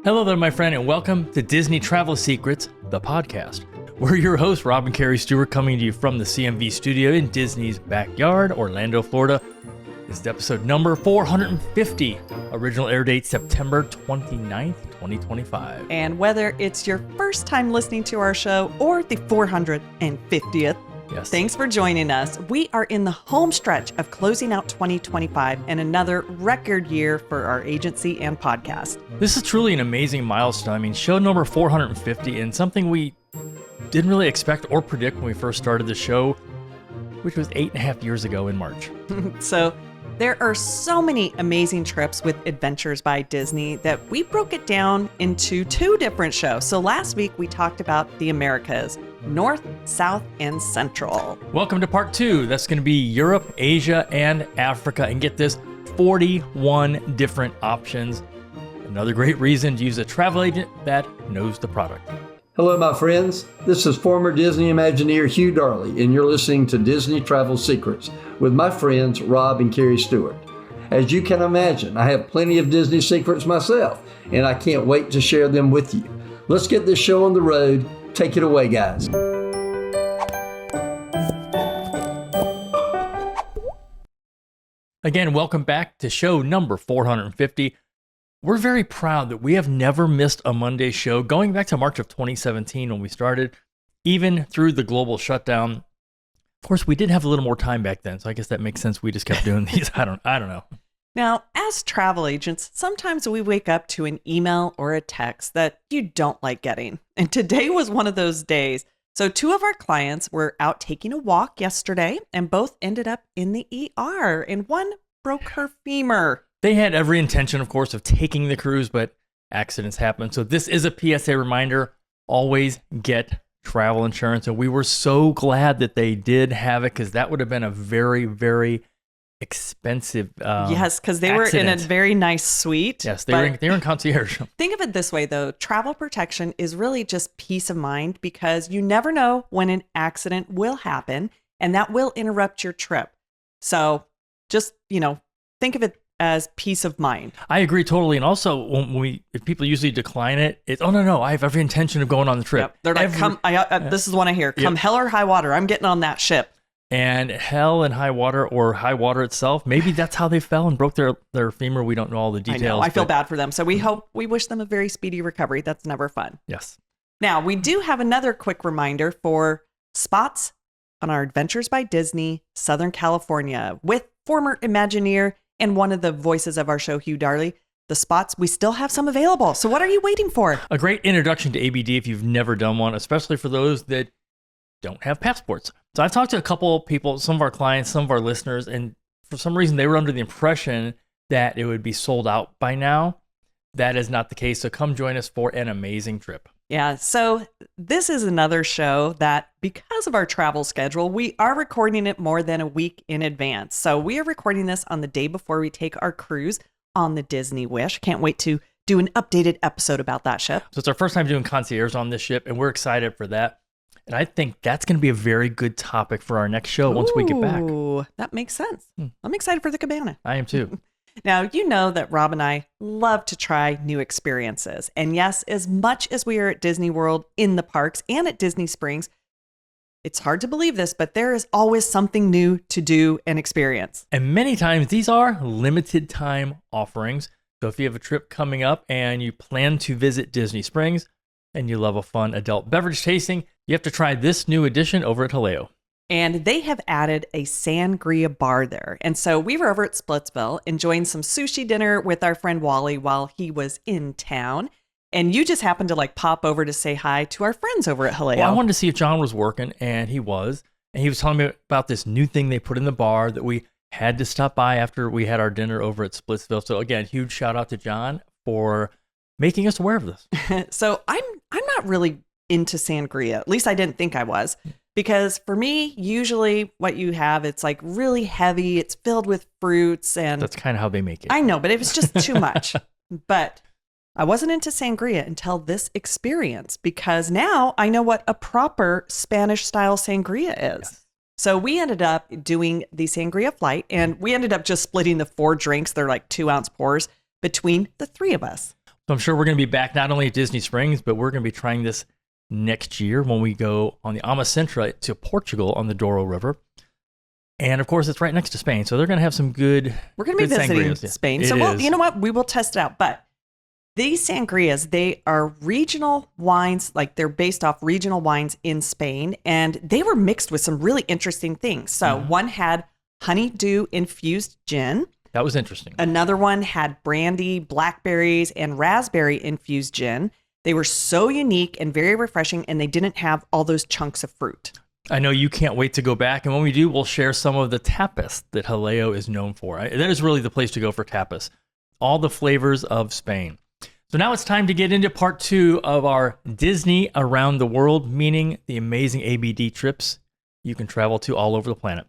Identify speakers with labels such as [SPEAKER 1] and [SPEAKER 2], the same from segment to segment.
[SPEAKER 1] Hello there, my friend, and welcome to Disney Travel Secrets, the podcast. We're your hosts, Rob and Kerri Stuart, coming to you from the CMV studio in Disney's backyard, Orlando, Florida. This is episode number 450. Original air date September 29th, 2025.
[SPEAKER 2] And whether it's your first time listening to our show or the 450th,
[SPEAKER 1] yes,
[SPEAKER 2] thanks for joining us. We are in the home stretch of closing out 2025 and another record year for our agency and podcast.
[SPEAKER 1] This is truly an amazing milestone. I mean, show number 450 and something we didn't really expect or predict when we first started the show, which was 8.5 years ago in March.
[SPEAKER 2] So there are so many amazing trips with Adventures by Disney that we broke it down into two different shows. So last week we talked about the Americas, North, South, and Central.
[SPEAKER 1] Welcome to part two. That's going to be Europe, Asia, and Africa. And get this, 41 different options. Another great reason to use a travel agent that knows the product.
[SPEAKER 3] Hello, my friends. This is former Disney Imagineer Hugh, and you're listening to Disney Travel Secrets with my friends Rob and Kerri Stuart. As you can imagine, I have plenty of Disney secrets myself, and I can't wait to share them with you. Let's get this show on the road. Take it away, guys.
[SPEAKER 1] Again, welcome back to show number 450. We're very proud that we have never missed a Monday show going back to March of 2017 when we started, even through the global shutdown. Of course, we did have a little more time back then, so I guess that makes sense. We just kept doing these. I don't know.
[SPEAKER 2] Now, as travel agents, sometimes we wake up to an email or a text that you don't like getting. And today was one of those days. So two of our clients were out taking a walk yesterday and both ended up in the ER, and one broke her femur.
[SPEAKER 1] They had every intention, of course, of taking the cruise, but accidents happen. So this is a PSA reminder. Always get travel insurance. And we were so glad that they did have it, because that would have been a very, very expensive
[SPEAKER 2] yes, because they were in a very nice suite.
[SPEAKER 1] Yes, they were in concierge.
[SPEAKER 2] Think of it this way, though. Travel protection is really just peace of mind, because you never know when an accident will happen, and that will interrupt your trip. So just, think of it as peace of mind.
[SPEAKER 1] I agree totally. And also, if people usually decline it, it's, oh, no, I have every intention of going on the trip.
[SPEAKER 2] Yep. They're like, this is what I hear. Come hell or high water, I'm getting on that ship.
[SPEAKER 1] And hell and high water, or high water itself, maybe that's how they fell and broke their femur. We don't know all the details.
[SPEAKER 2] I feel bad for them. So we wish them a very speedy recovery. That's never fun.
[SPEAKER 1] Yes.
[SPEAKER 2] Now, we do have another quick reminder for spots on our Adventures by Disney, Southern California, with former Imagineer and one of the voices of our show, Hugh. The spots, we still have some available. So what are you waiting for?
[SPEAKER 1] A great introduction to ABD if you've never done one, especially for those that don't have passports. So I've talked to a couple of people, some of our clients, some of our listeners, and for some reason they were under the impression that it would be sold out by now. That is not the case. So come join us for an amazing trip.
[SPEAKER 2] Yeah, so this is another show that, because of our travel schedule, we are recording it more than a week in advance. So we are recording this on the day before we take our cruise on the Disney Wish. Can't wait to do an updated episode about that ship.
[SPEAKER 1] So it's our first time doing concierge on this ship, and we're excited for that. And I think that's going to be a very good topic for our next show once we get back.
[SPEAKER 2] Ooh, that makes sense. I'm excited for the cabana.
[SPEAKER 1] I am too.
[SPEAKER 2] Now, you know that Rob and I love to try new experiences. And yes, as much as we are at Disney World, in the parks, and at Disney Springs, it's hard to believe this, but there is always something new to do and experience.
[SPEAKER 1] And many times these are limited time offerings. So if you have a trip coming up and you plan to visit Disney Springs and you love a fun adult beverage tasting, you have to try this new addition over at Jaleo.
[SPEAKER 2] And they have added a sangria bar there. And so we were over at Splitsville enjoying some sushi dinner with our friend Wally while he was in town. And you just happened to pop over to say hi to our friends over at Jaleo.
[SPEAKER 1] Well, I wanted to see if John was working, and he was. And he was telling me about this new thing they put in the bar that we had to stop by after we had our dinner over at Splitsville. So again, huge shout out to John for making us aware of this.
[SPEAKER 2] So I'm not really into sangria. At least I didn't think I was. Because for me, usually what you have, it's really heavy. It's filled with fruits. And
[SPEAKER 1] that's kind of how they make it.
[SPEAKER 2] I know, but it was just too much. But I wasn't into sangria until this experience, because now I know what a proper Spanish style sangria is. Yes. So we ended up doing the sangria flight, and we ended up just splitting the 4 drinks. They're 2-ounce pours between the 3 of us.
[SPEAKER 1] So I'm sure we're going to be back not only at Disney Springs, but we're going to be trying this next year when we go on the Ama Centra to Portugal on the Douro River. And of course, it's right next to Spain. So they're going to have some good.
[SPEAKER 2] We're going to be visiting Spain. So, well, you know what? We will test it out. But these sangrias, they are regional wines, like they're based off regional wines in Spain. And they were mixed with some really interesting things. So one had honeydew infused gin.
[SPEAKER 1] That was interesting.
[SPEAKER 2] Another one had brandy, blackberries, and raspberry infused gin. They were so unique and very refreshing, and they didn't have all those chunks of fruit.
[SPEAKER 1] I know you can't wait to go back. And when we do, we'll share some of the tapas that Jaleo is known for. That is really the place to go for tapas. All the flavors of Spain. So now it's time to get into part 2 of our Disney Around the World, meaning the amazing ABD trips you can travel to all over the planet.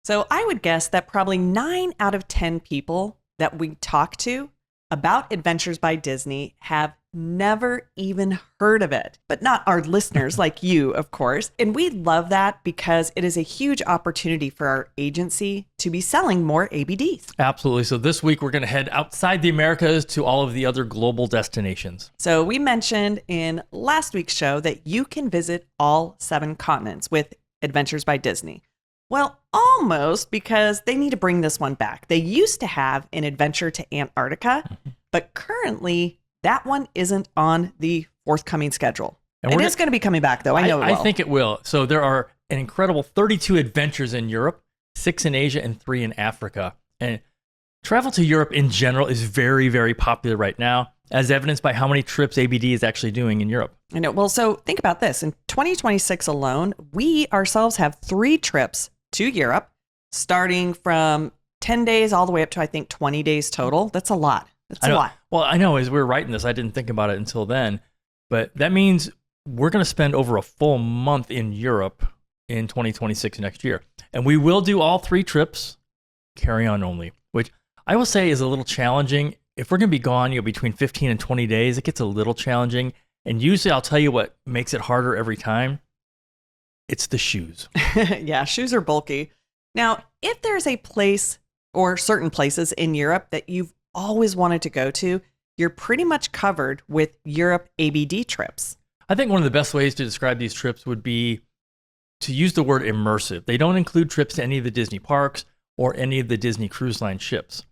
[SPEAKER 2] So I would guess that probably 9 out of 10 people that we talk to about Adventures by Disney have never even heard of it, but not our listeners like you, of course. And we love that because it is a huge opportunity for our agency to be selling more ABDs.
[SPEAKER 1] Absolutely. So this week, we're going to head outside the Americas to all of the other global destinations.
[SPEAKER 2] So we mentioned in last week's show that you can visit all 7 continents with Adventures by Disney. Well, almost, because they need to bring this one back. They used to have an adventure to Antarctica, but currently that one isn't on the forthcoming schedule. And it is going to be coming back, though. I know it will.
[SPEAKER 1] I think it will. So there are an incredible 32 adventures in Europe, 6 in Asia, and 3 in Africa. And travel to Europe in general is very, very popular right now, as evidenced by how many trips ABD is actually doing in Europe.
[SPEAKER 2] I know. Well, so think about this. In 2026 alone, we ourselves have 3 trips to Europe, starting from 10 days all the way up to, I think, 20 days total. That's a lot. That's a lot.
[SPEAKER 1] Well, I know as we were writing this, I didn't think about it until then, but that means we're going to spend over a full month in Europe in 2026 next year. And we will do all 3 trips carry-on only, which I will say is a little challenging. If we're going to be gone, between 15 and 20 days, it gets a little challenging. And usually I'll tell you what makes it harder every time. It's the shoes.
[SPEAKER 2] Yeah, shoes are bulky. Now, if there's a place or certain places in Europe that you've always wanted to go to, you're pretty much covered with Europe ABD trips.
[SPEAKER 1] I think one of the best ways to describe these trips would be to use the word immersive. They don't include trips to any of the Disney parks or any of the Disney Cruise Line ships.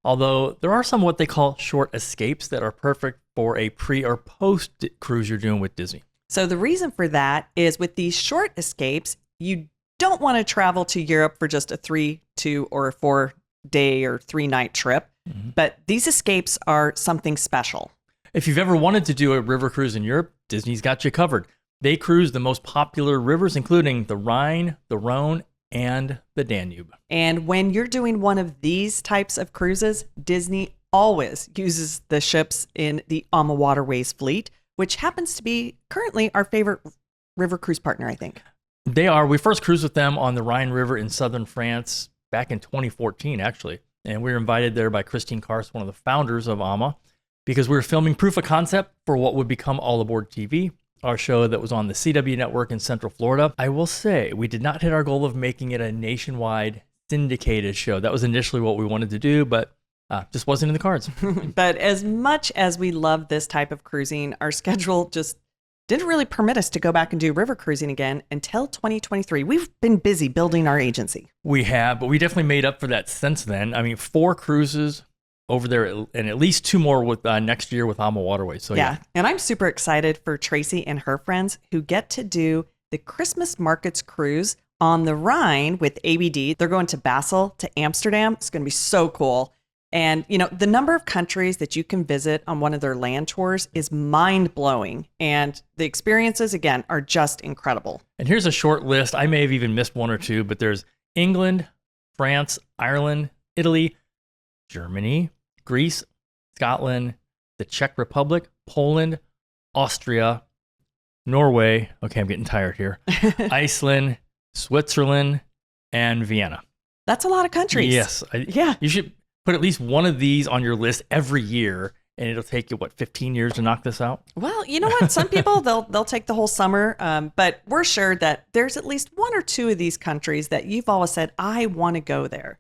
[SPEAKER 1] Although there are some what they call short escapes that are perfect for a pre or post cruise you're doing with Disney.
[SPEAKER 2] So the reason for that is with these short escapes, you don't want to travel to Europe for just a 3, 2, or a 4-day or 3-night trip. But these escapes are something special.
[SPEAKER 1] If you've ever wanted to do a river cruise in Europe, Disney's got you covered. They cruise the most popular rivers, including the Rhine, the Rhone, and the Danube.
[SPEAKER 2] And when you're doing one of these types of cruises, Disney always uses the ships in the AMA Waterways fleet, which happens to be currently our favorite river cruise partner, I think.
[SPEAKER 1] They are. We first cruised with them on the Rhine River in southern France back in 2014, actually. And we were invited there by Christine Karst, one of the founders of AMA, because we were filming proof of concept for what would become All Aboard TV, our show that was on the CW network in Central Florida. I will say we did not hit our goal of making it a nationwide syndicated show. That was initially what we wanted to do, but just wasn't in the cards.
[SPEAKER 2] But as much as we love this type of cruising, our schedule just didn't really permit us to go back and do river cruising again until 2023. We've been busy building our agency.
[SPEAKER 1] We have, but we definitely made up for that since then. I mean, 4 cruises over there and at least 2 more with next year with AMA Waterways. So yeah.
[SPEAKER 2] And I'm super excited for Tracy and her friends who get to do the Christmas Markets cruise on the Rhine with ABD. They're going to Basel to Amsterdam. It's going to be so cool. And, the number of countries that you can visit on one of their land tours is mind-blowing. And the experiences, again, are just incredible.
[SPEAKER 1] And here's a short list. I may have even missed 1 or 2, but there's England, France, Ireland, Italy, Germany, Greece, Scotland, the Czech Republic, Poland, Austria, Norway. Okay, I'm getting tired here. Iceland, Switzerland, and Vienna.
[SPEAKER 2] That's a lot of countries.
[SPEAKER 1] Yes.
[SPEAKER 2] Yeah.
[SPEAKER 1] You should put at least one of these on your list every year, and it'll take you, 15 years to knock this out?
[SPEAKER 2] Well, you know what? Some people, they'll take the whole summer, but we're sure that there's at least 1 or 2 of these countries that you've always said, I want to go there.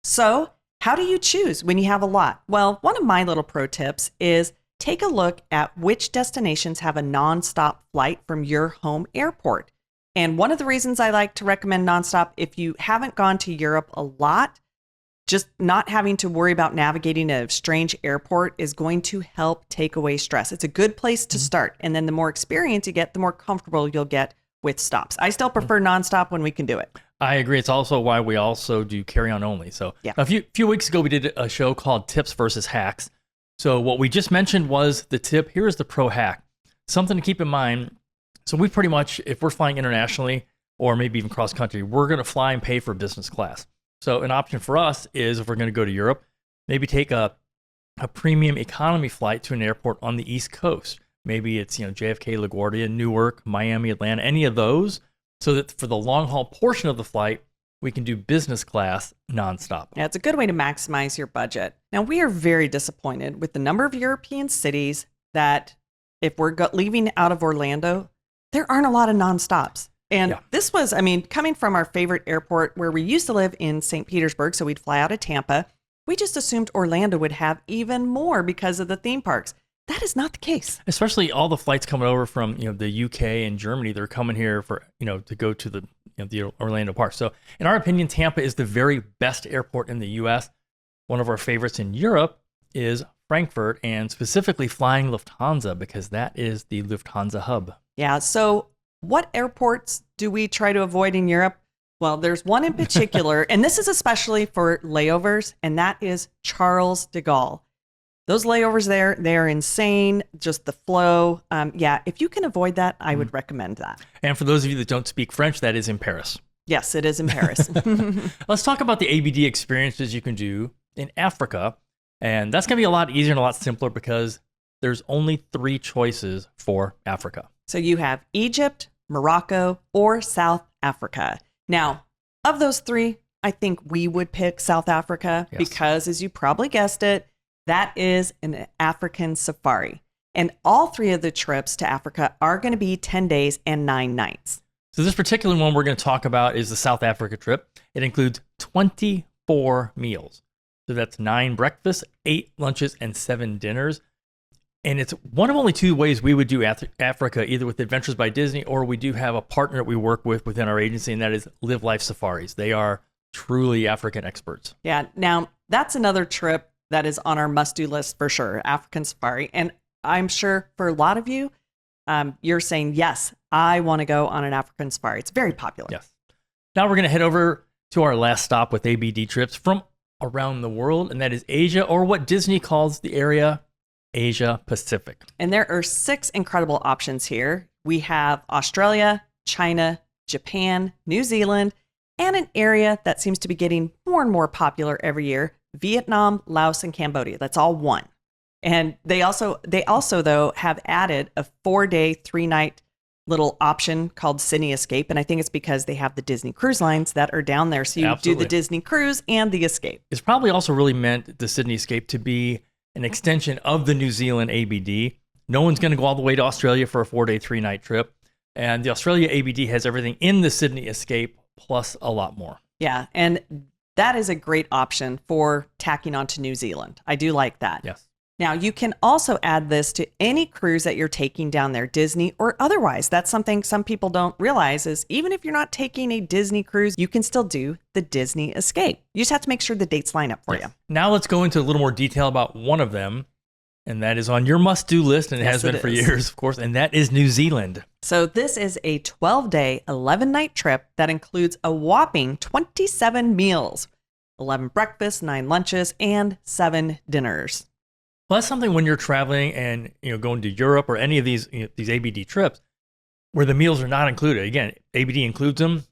[SPEAKER 2] So how do you choose when you have a lot? Well, one of my little pro tips is take a look at which destinations have a nonstop flight from your home airport. And one of the reasons I like to recommend nonstop, if you haven't gone to Europe a lot, just not having to worry about navigating a strange airport is going to help take away stress. It's a good place to start. And then the more experience you get, the more comfortable you'll get with stops. I still prefer nonstop when we can do it.
[SPEAKER 1] I agree. It's also why we also do carry-on only. So
[SPEAKER 2] Yeah.
[SPEAKER 1] a few weeks ago, we did a show called Tips versus Hacks. So what we just mentioned was the tip. Here's the pro hack. Something to keep in mind. So we pretty much, if we're flying internationally or maybe even cross-country, we're going to fly and pay for business class. So an option for us is, if we're going to go to Europe, maybe take a premium economy flight to an airport on the East Coast. Maybe it's JFK, LaGuardia, Newark, Miami, Atlanta, any of those, so that for the long haul portion of the flight, we can do business class nonstop.
[SPEAKER 2] Yeah, it's a good way to maximize your budget. Now, we are very disappointed with the number of European cities that, if we're leaving out of Orlando, there aren't a lot of nonstops. And this was, coming from our favorite airport where we used to live in St. Petersburg, so we'd fly out of Tampa, we just assumed Orlando would have even more because of the theme parks. That is not the case.
[SPEAKER 1] Especially all the flights coming over from the UK and Germany, they're coming here for to go to the Orlando park. So in our opinion, Tampa is the very best airport in the US. One of our favorites in Europe is Frankfurt, and specifically flying Lufthansa, because that is the Lufthansa hub.
[SPEAKER 2] Yeah, so what airports do we try to avoid in Europe? Well, there's one in particular, and this is especially for layovers, and that is Charles de Gaulle. Those layovers there, they're insane, just the flow. If you can avoid that, I would recommend that.
[SPEAKER 1] And for those of you that don't speak French, that is in Paris.
[SPEAKER 2] Yes, it is in Paris.
[SPEAKER 1] Let's talk about the ABD experiences you can do in Africa. And that's going to be a lot easier and a lot simpler because there's only 3 choices for Africa.
[SPEAKER 2] So you have Egypt, Morocco, or South Africa. Now, of those 3, I think we would pick South Africa because, as you probably guessed it, that is an African safari. And all 3 of the trips to Africa are going to be 10 days and 9 nights.
[SPEAKER 1] So this particular one we're going to talk about is the South Africa trip. It includes 24 meals. So that's 9 breakfasts, 8 lunches, and 7 dinners. And it's one of only 2 ways we would do Africa, either with Adventures by Disney, or we do have a partner that we work with within our agency, and that is Live Life Safaris. They are truly African experts.
[SPEAKER 2] Yeah. Now, that's another trip that is on our must-do list for sure, African safari. And I'm sure for a lot of you, you're saying, yes, I want to go on an African safari. It's very popular.
[SPEAKER 1] Yes. Now we're going to head over to our last stop with ABD trips from around the world, and that is Asia, or what Disney calls the area Asia Pacific.
[SPEAKER 2] And there are 6 incredible options here. We have Australia, China, Japan, New Zealand, and an area that seems to be getting more and more popular every year, Vietnam, Laos, and Cambodia. That's all one. And they also though have added a 4-day, 3-night little option called Sydney Escape. And I think it's because they have the Disney cruise lines that are down there. So you do the Disney cruise and the Escape.
[SPEAKER 1] It's probably also really meant the Sydney Escape to be an extension of the New Zealand ABD. No one's going to go all the way to Australia for a 4-day, 3-night trip. And the Australia ABD has everything in the Sydney Escape plus a lot more.
[SPEAKER 2] Yeah. And that is a great option for tacking on to New Zealand. I do like that.
[SPEAKER 1] Yes.
[SPEAKER 2] Now, you can also add this to any cruise that you're taking down there, Disney or otherwise. That's something some people don't realize is even if you're not taking a Disney cruise, you can still do the Disney Escape. You just have to make sure the dates line up for you.
[SPEAKER 1] Now let's go into a little more detail about one of them, and that is on your must-do list, and it has been for years, of course, and that is New Zealand.
[SPEAKER 2] So this is a 12-day, 11-night trip that includes a whopping 27 meals, 11 breakfasts, 9 lunches, and 7 dinners.
[SPEAKER 1] Well, that's something when you're traveling and going to Europe or any of these these ABD trips where the meals are not included. Again, ABD includes them.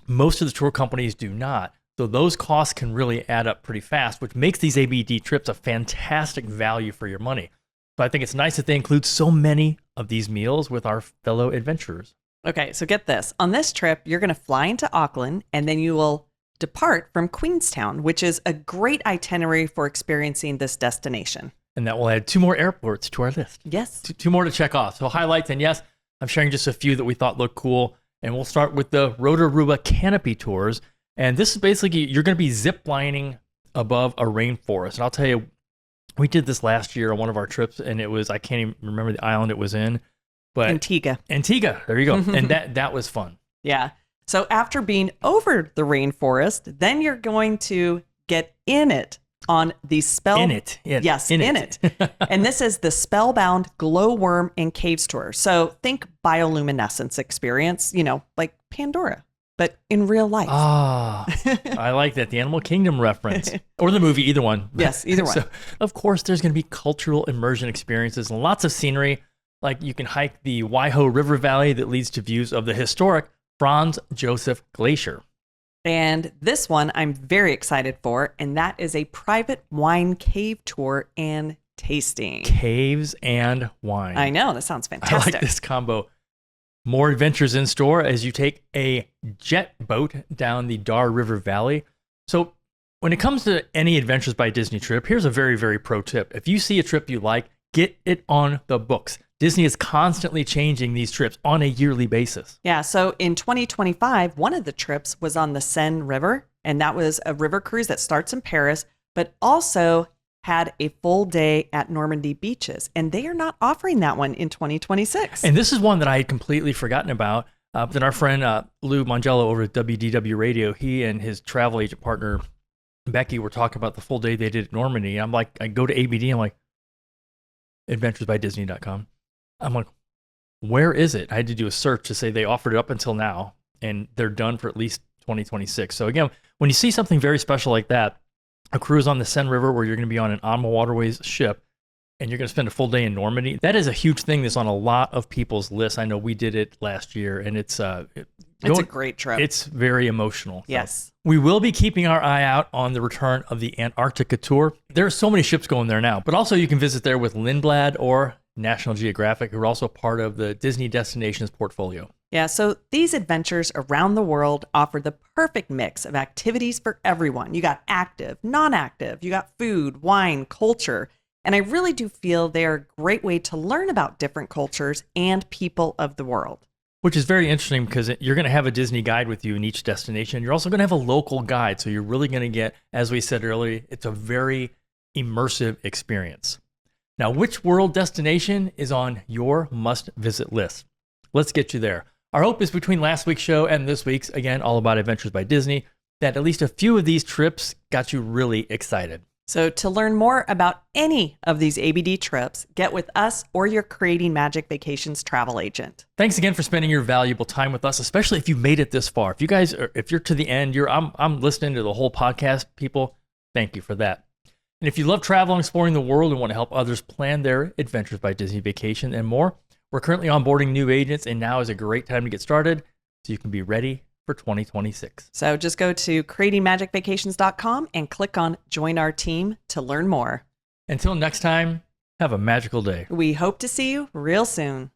[SPEAKER 1] Most of the tour companies do not. So those costs can really add up pretty fast, which makes these ABD trips a fantastic value for your money. So I think it's nice that they include so many of these meals with our fellow adventurers.
[SPEAKER 2] Okay, so get this. On this trip, you're going to fly into Auckland, and then you will depart from Queenstown, which is a great itinerary for experiencing this destination.
[SPEAKER 1] And that will add 2 more airports to our list.
[SPEAKER 2] Yes.
[SPEAKER 1] 2 more to check off. So highlights, and yes, I'm sharing just a few that we thought looked cool. And we'll start with the Rotorua Canopy Tours. And this is basically, you're going to be zip lining above a rainforest. And I'll tell you, We did this last year on one of our trips, and it was, I can't even remember the island it was in, but
[SPEAKER 2] Antigua.
[SPEAKER 1] There you go. And that was fun.
[SPEAKER 2] Yeah. So after being over the rainforest, then you're going to get in it on the
[SPEAKER 1] In it.
[SPEAKER 2] And this is the Spellbound Glowworm and Caves Tour. So think bioluminescence experience, like Pandora, but in real life.
[SPEAKER 1] I like that. The Animal Kingdom reference. Or the movie, either one.
[SPEAKER 2] Yes, either one.
[SPEAKER 1] So, of course, there's going to be cultural immersion experiences and lots of scenery. Like you can hike the Waiho River Valley that leads to views of the historic Franz Josef Glacier.
[SPEAKER 2] And this one I'm very excited for, and that is a private wine cave tour and tasting.
[SPEAKER 1] Caves and wine.
[SPEAKER 2] I know, that sounds fantastic.
[SPEAKER 1] I like this combo. More adventures in store as you take a jet boat down the Dar River Valley. So when it comes to any Adventures by Disney trip, here's a very, very pro tip. If you see a trip you like, get it on the books. Disney is constantly changing these trips on a yearly basis.
[SPEAKER 2] Yeah, so in 2025, one of the trips was on the Seine River, and that was a river cruise that starts in Paris, but also had a full day at Normandy beaches, and they are not offering that one in 2026.
[SPEAKER 1] And this is one that I had completely forgotten about. Then our friend Lou Mangello over at WDW Radio, he and his travel agent partner, Becky, were talking about the full day they did at Normandy. I'm like, I go to ABD, I'm like, adventuresbydisney.com. I'm like, where is it? I had to do a search to say they offered it up until now, and they're done for at least 2026. So again, when you see something very special like that, a cruise on the Seine River where you're going to be on an Anma Waterways ship, and you're going to spend a full day in Normandy, that is a huge thing that's on a lot of people's lists. I know we did it last year, and it's a
[SPEAKER 2] great trip.
[SPEAKER 1] It's very emotional.
[SPEAKER 2] Yes.
[SPEAKER 1] So we will be keeping our eye out on the return of the Antarctica tour. There are so many ships going there now, but also you can visit there with Lindblad or National Geographic, who are also part of the Disney Destinations portfolio.
[SPEAKER 2] Yeah, so these adventures around the world offer the perfect mix of activities for everyone. You got active, non-active, you got food, wine, culture, and I really do feel they're a great way to learn about different cultures and people of the world.
[SPEAKER 1] Which is very interesting because you're going to have a Disney guide with you in each destination. You're also going to have a local guide, so you're really going to get, as we said earlier, it's a very immersive experience. Now, which world destination is on your must-visit list? Let's get you there. Our hope is between last week's show and this week's, again, all about Adventures by Disney, that at least a few of these trips got you really excited.
[SPEAKER 2] So to learn more about any of these ABD trips, get with us or your Creating Magic Vacations travel agent.
[SPEAKER 1] Thanks again for spending your valuable time with us, especially if you made it this far. If you're to the end, I'm listening to the whole podcast, people, thank you for that. And if you love travel and exploring the world and want to help others plan their Adventures by Disney vacation and more, we're currently onboarding new agents, and now is a great time to get started so you can be ready for 2026.
[SPEAKER 2] So just go to creatingmagicvacations.com and click on Join Our Team to learn more.
[SPEAKER 1] Until next time, have a magical day.
[SPEAKER 2] We hope to see you real soon.